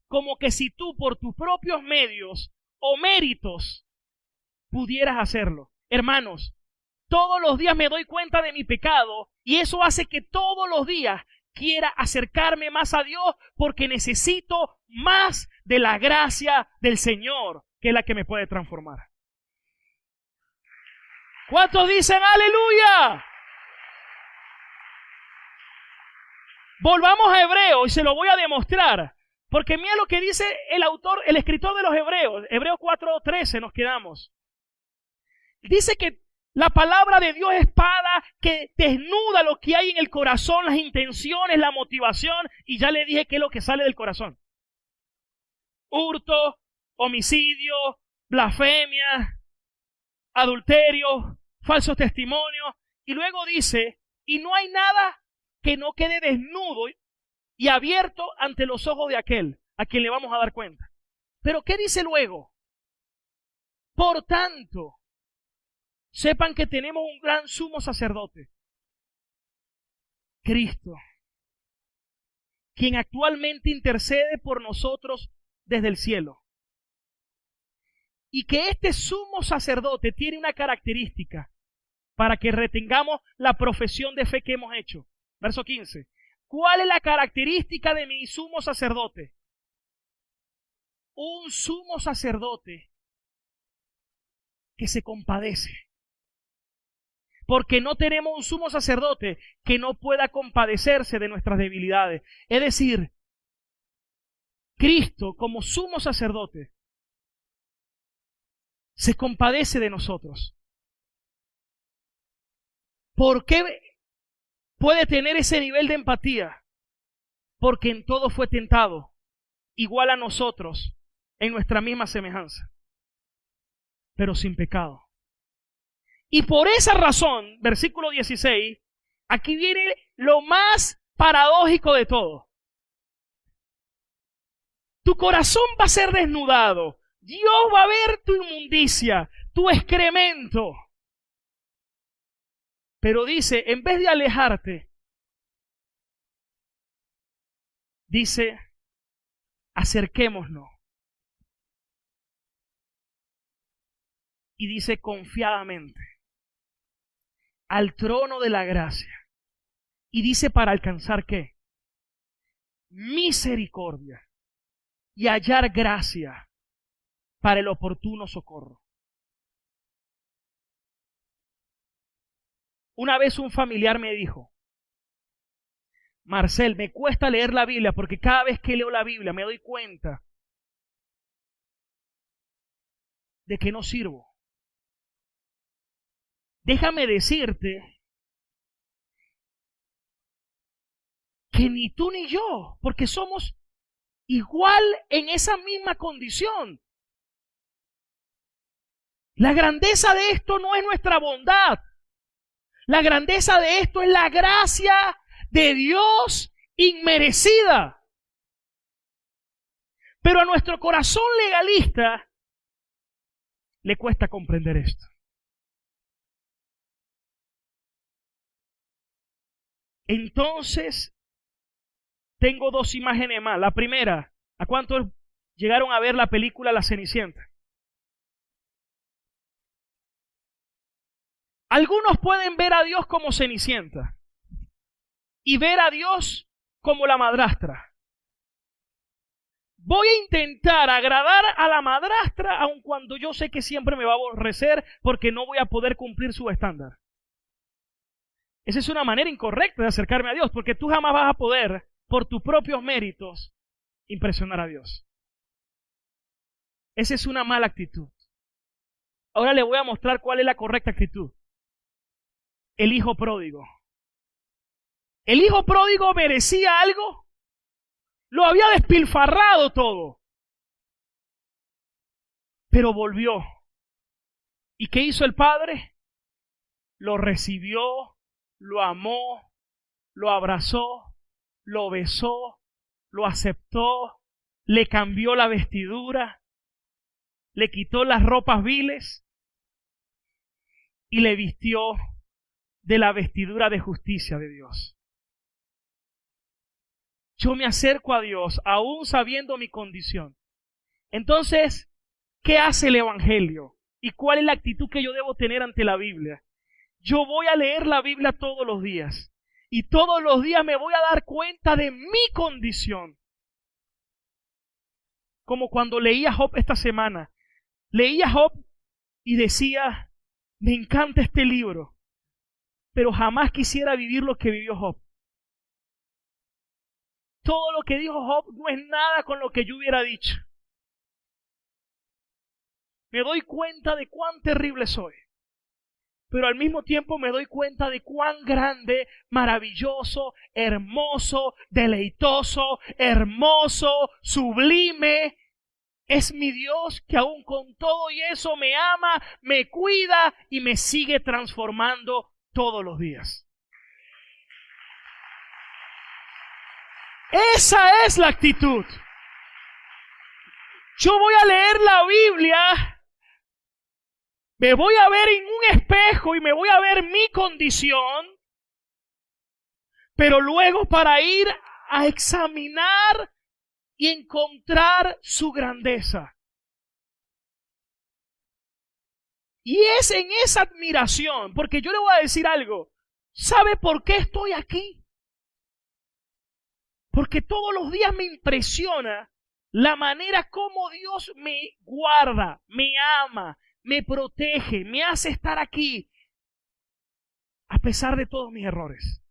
Como que si tú por tus propios medios o méritos pudieras hacerlo. Hermanos, todos los días me doy cuenta de mi pecado y eso hace que todos los días quiera acercarme más a Dios porque necesito más de la gracia del Señor, que es la que me puede transformar. ¿Cuántos dicen aleluya? Volvamos a Hebreos y se lo voy a demostrar. Porque mira lo que dice el autor, el escritor de los Hebreos. Hebreos 4:13 nos quedamos. Dice que la palabra de Dios es espada que desnuda lo que hay en el corazón, las intenciones, la motivación. Y ya le dije qué es lo que sale del corazón. Hurto, homicidio, blasfemia, adulterio, falsos testimonios. Y luego dice, y no hay nada que no quede desnudo y abierto ante los ojos de aquel a quien le vamos a dar cuenta. Pero ¿qué dice luego? Por tanto, sepan que tenemos un gran sumo sacerdote, Cristo, quien actualmente intercede por nosotros desde el cielo. Y que este sumo sacerdote tiene una característica para que retengamos la profesión de fe que hemos hecho. Verso 15. ¿Cuál es la característica de mi sumo sacerdote? Un sumo sacerdote que se compadece. Porque no tenemos un sumo sacerdote que no pueda compadecerse de nuestras debilidades. Es decir, Cristo como sumo sacerdote se compadece de nosotros. ¿Por qué puede tener ese nivel de empatía? Porque en todo fue tentado, igual a nosotros, en nuestra misma semejanza, pero sin pecado. Y por esa razón, versículo 16, aquí viene lo más paradójico de todo. Tu corazón va a ser desnudado. Dios va a ver tu inmundicia, tu excremento. Pero dice, en vez de alejarte, dice, acerquémonos. Y dice confiadamente, al trono de la gracia. Y dice para alcanzar ¿qué? Misericordia y hallar gracia para el oportuno socorro. Una vez un familiar me dijo, Marcel, me cuesta leer la Biblia porque cada vez que leo la Biblia me doy cuenta de que no sirvo. Déjame decirte que ni tú ni yo, porque somos igual en esa misma condición. La grandeza de esto no es nuestra bondad. La grandeza de esto es la gracia de Dios inmerecida. Pero a nuestro corazón legalista le cuesta comprender esto. Entonces, tengo dos imágenes más. La primera, ¿a cuántos llegaron a ver la película La Cenicienta? Algunos pueden ver a Dios como Cenicienta y ver a Dios como la madrastra. Voy a intentar agradar a la madrastra aun cuando yo sé que siempre me va a aborrecer porque no voy a poder cumplir su estándar. Esa es una manera incorrecta de acercarme a Dios, porque tú jamás vas a poder, por tus propios méritos, impresionar a Dios. Esa es una mala actitud. Ahora le voy a mostrar cuál es la correcta actitud. El hijo pródigo. ¿El hijo pródigo merecía algo? Lo había despilfarrado todo. Pero volvió. ¿Y qué hizo el padre? Lo recibió, lo amó, lo abrazó, lo besó, lo aceptó, le cambió la vestidura, le quitó las ropas viles y le vistió de la vestidura de justicia de Dios. Yo me acerco a Dios aún sabiendo mi condición. Entonces, ¿qué hace el Evangelio? ¿Y cuál es la actitud que yo debo tener ante la Biblia? Yo voy a leer la Biblia todos los días. Y todos los días me voy a dar cuenta de mi condición. Como cuando leía Job esta semana. Leía Job y decía, me encanta este libro, pero jamás quisiera vivir lo que vivió Job. Todo lo que dijo Job no es nada con lo que yo hubiera dicho. Me doy cuenta de cuán terrible soy, pero al mismo tiempo me doy cuenta de cuán grande, maravilloso, hermoso, deleitoso, hermoso, sublime es mi Dios, que aún con todo y eso me ama, me cuida y me sigue transformando todos los días. Esa es la actitud. Yo voy a leer la Biblia, me voy a ver en un espejo y me voy a ver mi condición, pero luego para ir a examinar y encontrar su grandeza. Y es en esa admiración, porque yo le voy a decir algo, ¿sabe por qué estoy aquí? Porque todos los días me impresiona la manera como Dios me guarda, me ama, me protege, me hace estar aquí, a pesar de todos mis errores,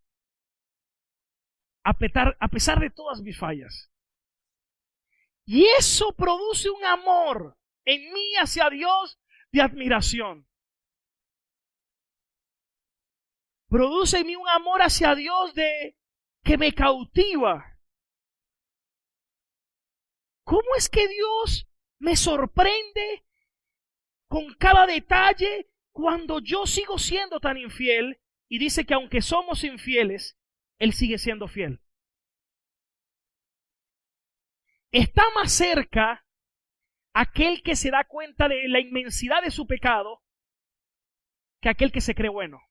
a pesar de todas mis fallas. Y eso produce un amor en mí hacia Dios de admiración. Produce en mí un amor hacia Dios que me cautiva. ¿Cómo es que Dios me sorprende con cada detalle cuando yo sigo siendo tan infiel? Y dice que aunque somos infieles, Él sigue siendo fiel. Está más cerca aquel que se da cuenta de la inmensidad de su pecado que aquel que se cree bueno,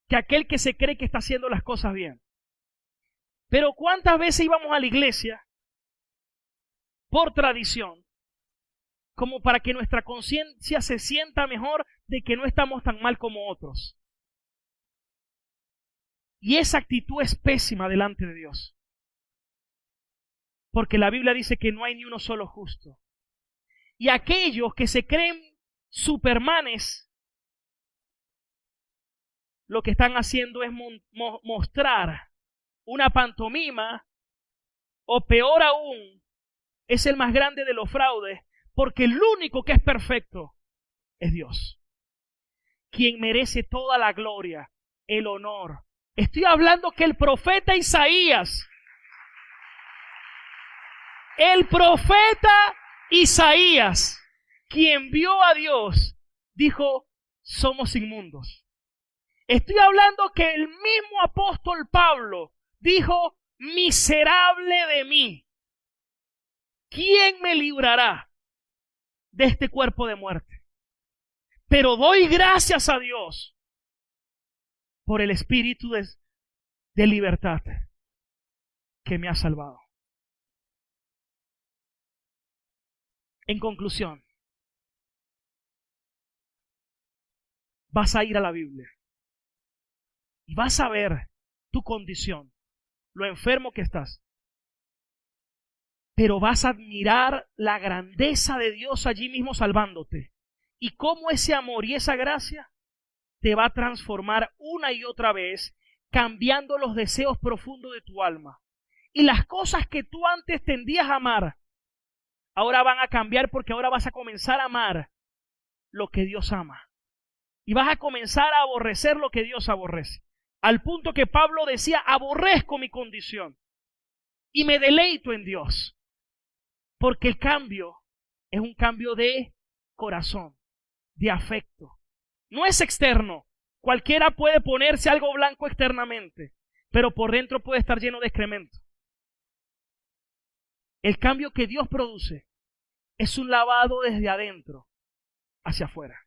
que aquel que se cree que está haciendo las cosas bien. Pero ¿cuántas veces íbamos a la iglesia por tradición, como para que nuestra conciencia se sienta mejor de que no estamos tan mal como otros? Y esa actitud es pésima delante de Dios. Porque la Biblia dice que no hay ni uno solo justo. Y aquellos que se creen supermanes, lo que están haciendo es mostrar una pantomima, o peor aún, es el más grande de los fraudes, porque el único que es perfecto es Dios, quien merece toda la gloria, el honor. Estoy hablando que el profeta Isaías, quien vio a Dios, dijo, somos inmundos. Estoy hablando que el mismo apóstol Pablo dijo, miserable de mí, ¿quién me librará de este cuerpo de muerte? Pero doy gracias a Dios por el espíritu de libertad que me ha salvado. En conclusión, vas a ir a la Biblia y vas a ver tu condición, lo enfermo que estás, Pero vas a admirar la grandeza de Dios allí mismo salvándote. Y cómo ese amor y esa gracia te va a transformar una y otra vez, cambiando los deseos profundos de tu alma. Y las cosas que tú antes tendías a amar, ahora van a cambiar, porque ahora vas a comenzar a amar lo que Dios ama. Y vas a comenzar a aborrecer lo que Dios aborrece. Al punto que Pablo decía, aborrezco mi condición y me deleito en Dios. Porque el cambio es un cambio de corazón, de afecto. No es externo. Cualquiera puede ponerse algo blanco externamente, pero por dentro puede estar lleno de excremento. El cambio que Dios produce es un lavado desde adentro hacia afuera.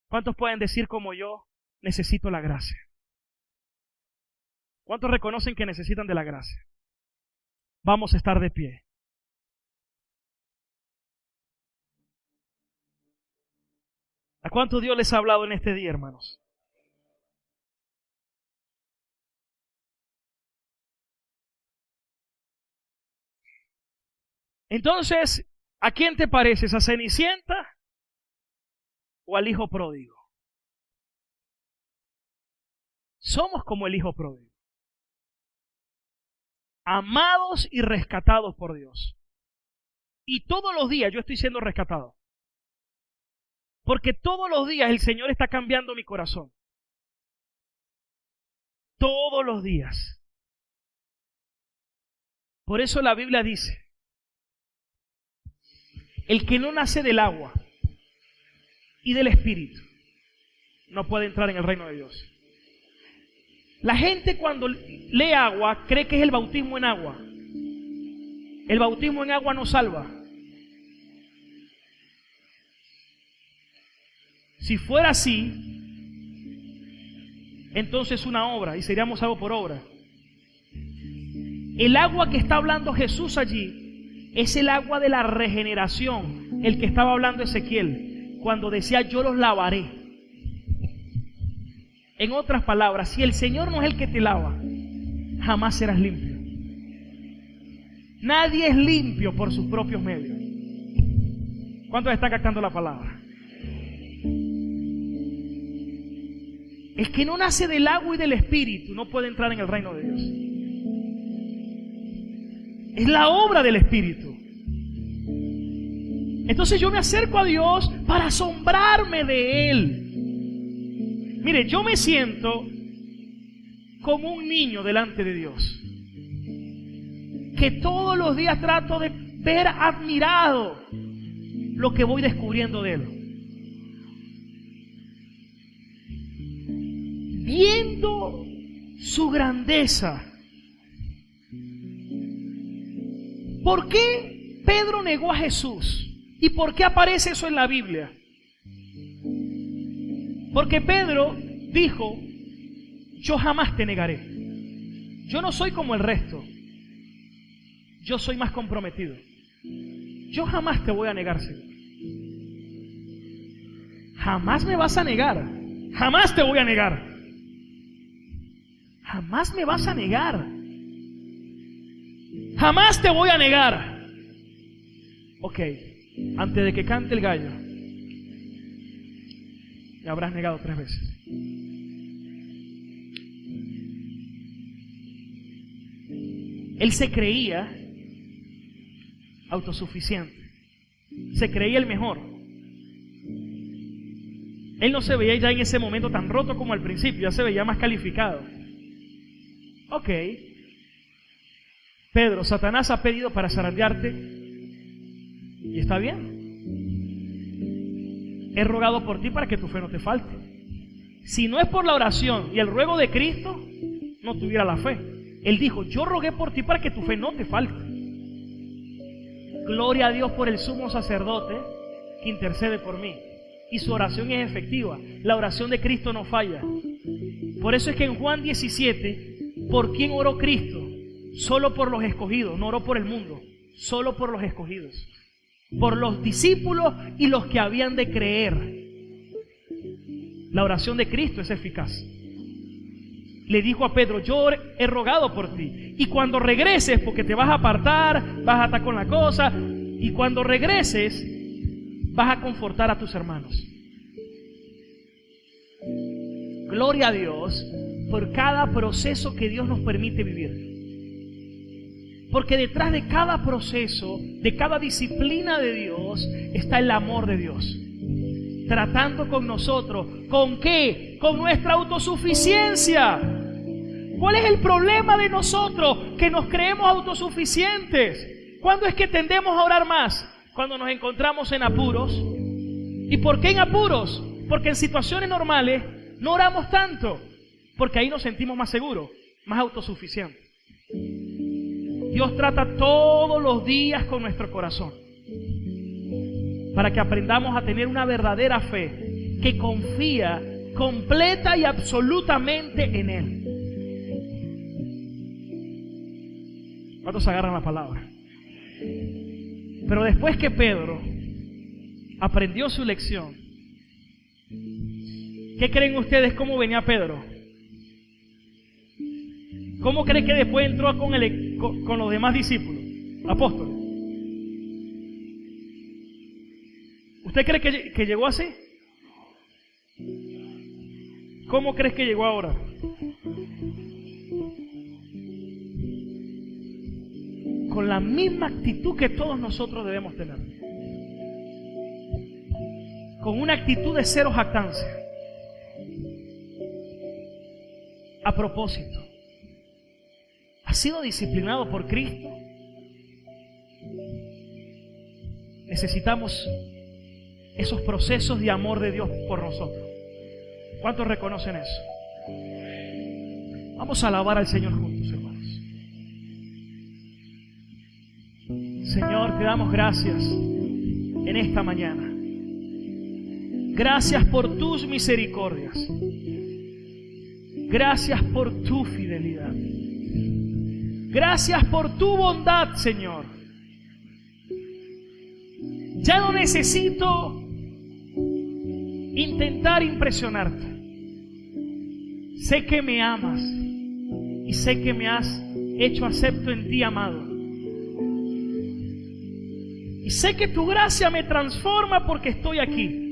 ¿Cuántos pueden decir como yo, necesito la gracia? ¿Cuántos reconocen que necesitan de la gracia? Vamos a estar de pie. ¿A cuánto Dios les ha hablado en este día, hermanos? Entonces, ¿a quién te pareces? ¿A Cenicienta o al hijo pródigo? Somos como el hijo pródigo, amados y rescatados por Dios. Y todos los días yo estoy siendo rescatado. Porque todos los días el Señor está cambiando mi corazón. Todos los días. Por eso la Biblia dice, el que no nace del agua y del Espíritu no puede entrar en el reino de Dios. La gente cuando lee agua cree que es el bautismo en agua. El bautismo en agua no salva. Si fuera así, entonces una obra, y seríamos salvos por obra. El agua que está hablando Jesús allí es el agua de la regeneración, el que estaba hablando Ezequiel, cuando decía yo los lavaré. En otras palabras, si el Señor no es el que te lava, jamás serás limpio. Nadie es limpio por sus propios medios. ¿Cuántos están captando la palabra? El que no nace del agua y del Espíritu no puede entrar en el reino de Dios. Es la obra del Espíritu. Entonces yo me acerco a Dios para asombrarme de Él. Mire, yo me siento como un niño delante de Dios, que todos los días trato de ver admirado lo que voy descubriendo de Él. Viendo su grandeza. ¿Por qué Pedro negó a Jesús? ¿Y por qué aparece eso en la Biblia? Porque Pedro dijo, yo jamás te negaré. Yo no soy como el resto. Yo soy más comprometido. Yo jamás te voy a negar, Señor. Jamás me vas a negar. Jamás te voy a negar. Jamás me vas a negar. Jamás te voy a negar. Ok, antes de que cante el gallo, me habrás negado 3 veces. Él se creía autosuficiente. Se creía el mejor. Él no se veía ya en ese momento tan roto como al principio, ya se veía más calificado. Ok. Pedro, Satanás ha pedido para zarandearte. Y está bien. He rogado por ti para que tu fe no te falte. Si no es por la oración y el ruego de Cristo, no tuviera la fe. Él dijo, yo rogué por ti para que tu fe no te falte. Gloria a Dios por el sumo sacerdote que intercede por mí. Y su oración es efectiva. La oración de Cristo no falla. Por eso es que en Juan 17, ¿por quién oró Cristo? Solo por los escogidos, no oró por el mundo, solo por los escogidos. Por los discípulos y los que habían de creer. La oración de Cristo es eficaz. le dijo a Pedro: yo he rogado por ti, y cuando regreses, porque te vas a apartar, vas a estar con la cosa, y cuando regreses vas a confortar a tus hermanos. Gloria a Dios por cada proceso que Dios nos permite vivir, porque detrás de cada proceso, de cada disciplina de Dios, está el amor de Dios tratando con nosotros. ¿Con qué? Con nuestra autosuficiencia. ¿Cuál es el problema de nosotros? Que nos creemos autosuficientes. ¿Cuándo es que tendemos a orar más? Cuando nos encontramos en apuros. ¿Y por qué en apuros? Porque en situaciones normales no oramos tanto, porque ahí nos sentimos más seguros, más autosuficientes. Dios trata todos los días con nuestro corazón, para que aprendamos a tener una verdadera fe que confía completa y absolutamente en Él. ¿Cuántos agarran la palabra? Pero después que Pedro aprendió su lección, ¿qué creen ustedes cómo venía Pedro? ¿Cómo creen que después entró con los demás discípulos, apóstoles? ¿Usted cree que llegó así? ¿Cómo crees que llegó ahora? Con la misma actitud que todos nosotros debemos tener. Con una actitud de cero jactancia. A propósito, ¿has sido disciplinado por Cristo? Necesitamos esos procesos de amor de Dios por nosotros. ¿Cuántos reconocen eso? Vamos a alabar al Señor juntos, hermanos. Señor, te damos gracias en esta mañana. Gracias por tus misericordias. Gracias por tu fidelidad. Gracias por tu bondad, Señor. Ya no necesito intentar impresionarte. Sé que me amas y sé que me has hecho acepto en ti, amado. Y sé que tu gracia me transforma porque estoy aquí.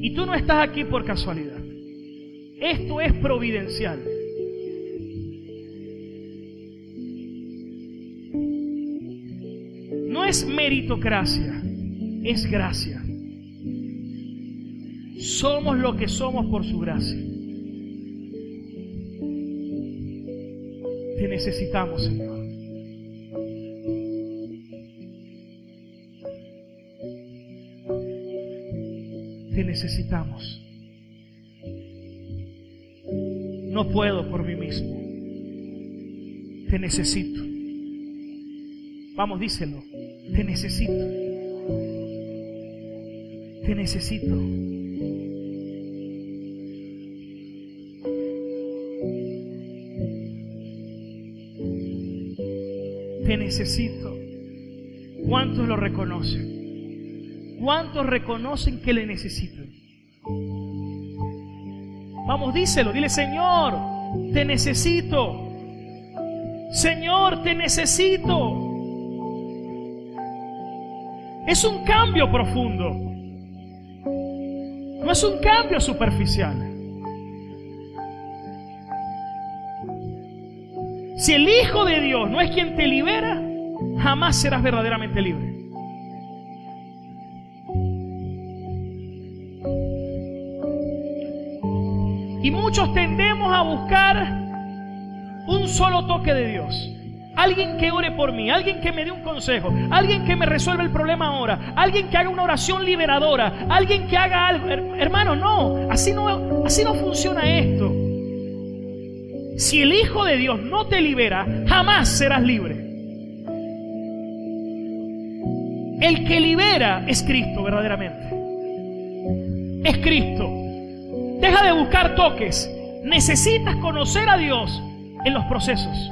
Y tú no estás aquí por casualidad. Esto es providencial. No es meritocracia, es gracia. Somos lo que somos por su gracia. Te necesitamos, Señor. Te necesitamos. No puedo por mí mismo. Te necesito. Vamos, díselo. Te necesito. Te necesito. Te necesito. ¿Cuántos lo reconocen? ¿Cuántos reconocen que le necesitan? Vamos, díselo, dile: Señor, te necesito. Señor, te necesito. Es un cambio profundo. No es un cambio superficial. Si el Hijo de Dios no es quien te libera, jamás serás verdaderamente libre. Y muchos tendemos a buscar un solo toque de Dios. Alguien que ore por mí, alguien que me dé un consejo, alguien que me resuelva el problema ahora, alguien que haga una oración liberadora, alguien que haga algo. Hermano, no, así no funciona esto. Si el Hijo de Dios no te libera, jamás serás libre. El que libera es Cristo verdaderamente. Es Cristo. Deja de buscar toques. Necesitas conocer a Dios en los procesos.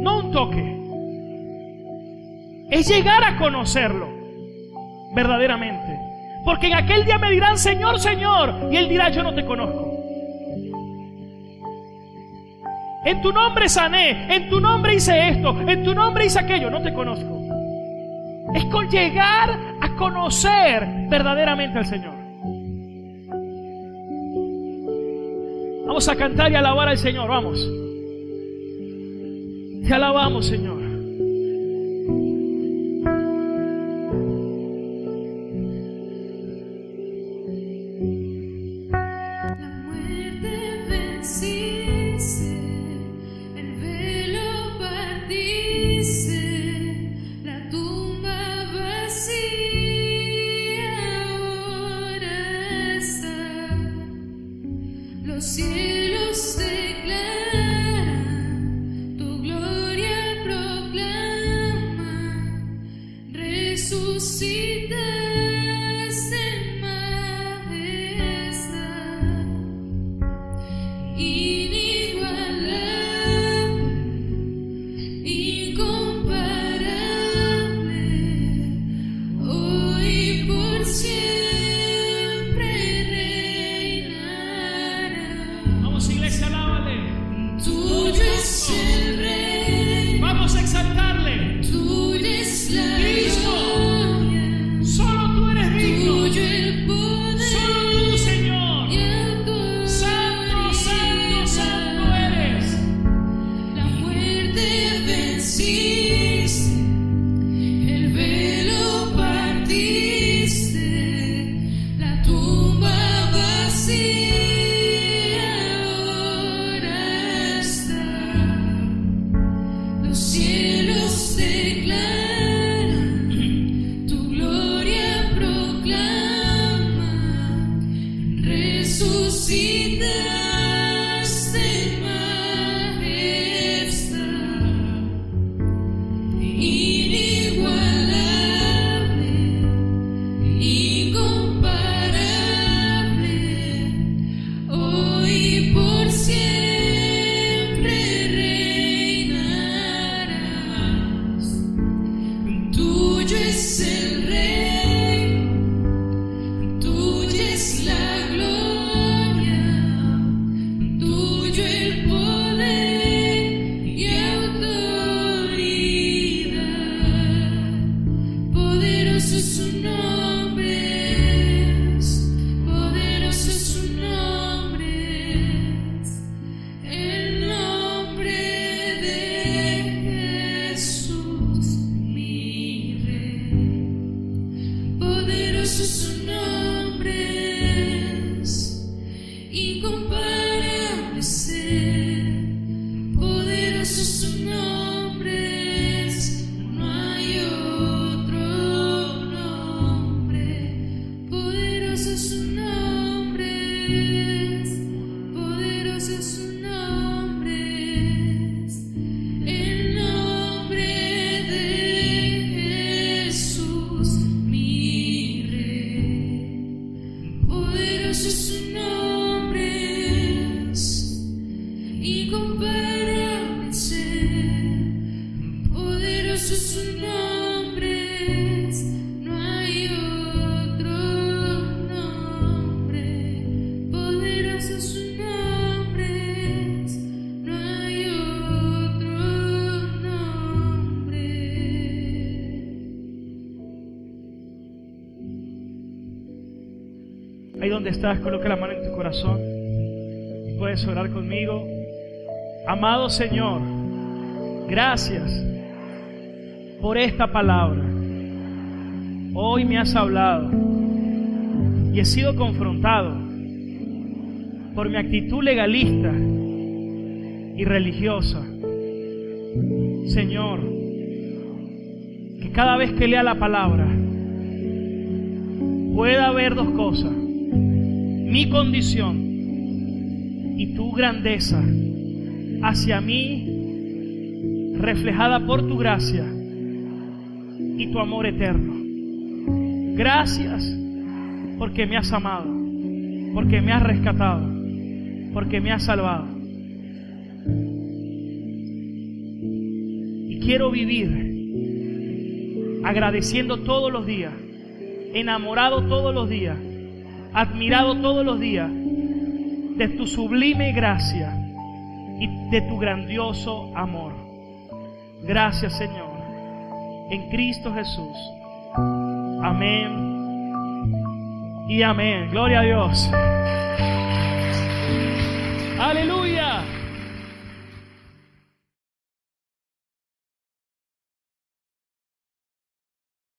No un toque. Es llegar a conocerlo verdaderamente. Porque en aquel día me dirán: Señor, Señor. Y Él dirá: yo no te conozco. En tu nombre sané, en tu nombre hice esto, en tu nombre hice aquello. No te conozco. Es con llegar a conocer verdaderamente al Señor. Vamos a cantar y alabar al Señor, vamos. Te alabamos, Señor. Los cielos declaran, tu gloria proclaman, resucitaste en majestad, inigualable, incomparable, hoy por siempre. Iglesia, alábale. Tuyo es el Rey. Vamos a exaltarle. Tuyo es la Cristo. gloria. Solo tú eres digno. Tuyo el poder. Solo tú, Señor. Y autoridad. Santo, santo, santo eres. La muerte venciste, el velo partiste, la tumba vacía. Los cielos declaran, tu gloria proclaman, resucitaste en majestad, inigualable, incomparable, hoy por siempre reinarás. Tuyo es el reino, tuya es la gloria, tuyo el poder y autoridad. Poderoso es su nombre, poderoso es su nombre, el nombre de Jesús, mi Rey. Poderoso es su nombre, incomparable ser. Poderoso es su nombre, no hay otro nombre. Poderoso es su nombre, poderoso es su nombre, el nombre de Jesús, mi Rey. Poderoso es su nombre, incomparable ser. Poderoso es su nombre, no hay otro nombre. Poderoso es su nombre, no hay otro nombre. Ahí donde estás, coloca la mano en tu corazón. Puedes orar conmigo. Amado Señor, gracias por esta palabra. Hoy me has hablado y he sido confrontado por mi actitud legalista y religiosa. Señor, que cada vez que lea la palabra pueda haber dos cosas: mi condición y tu grandeza hacia mí, reflejada por tu gracia y tu amor eterno. Gracias porque me has amado, porque me has rescatado, porque me has salvado. Y quiero vivir agradeciendo todos los días, enamorado todos los días, admirado todos los días de tu sublime gracia y de tu grandioso amor. Gracias, Señor, en Cristo Jesús. Amén y amén. Gloria a Dios. Aleluya.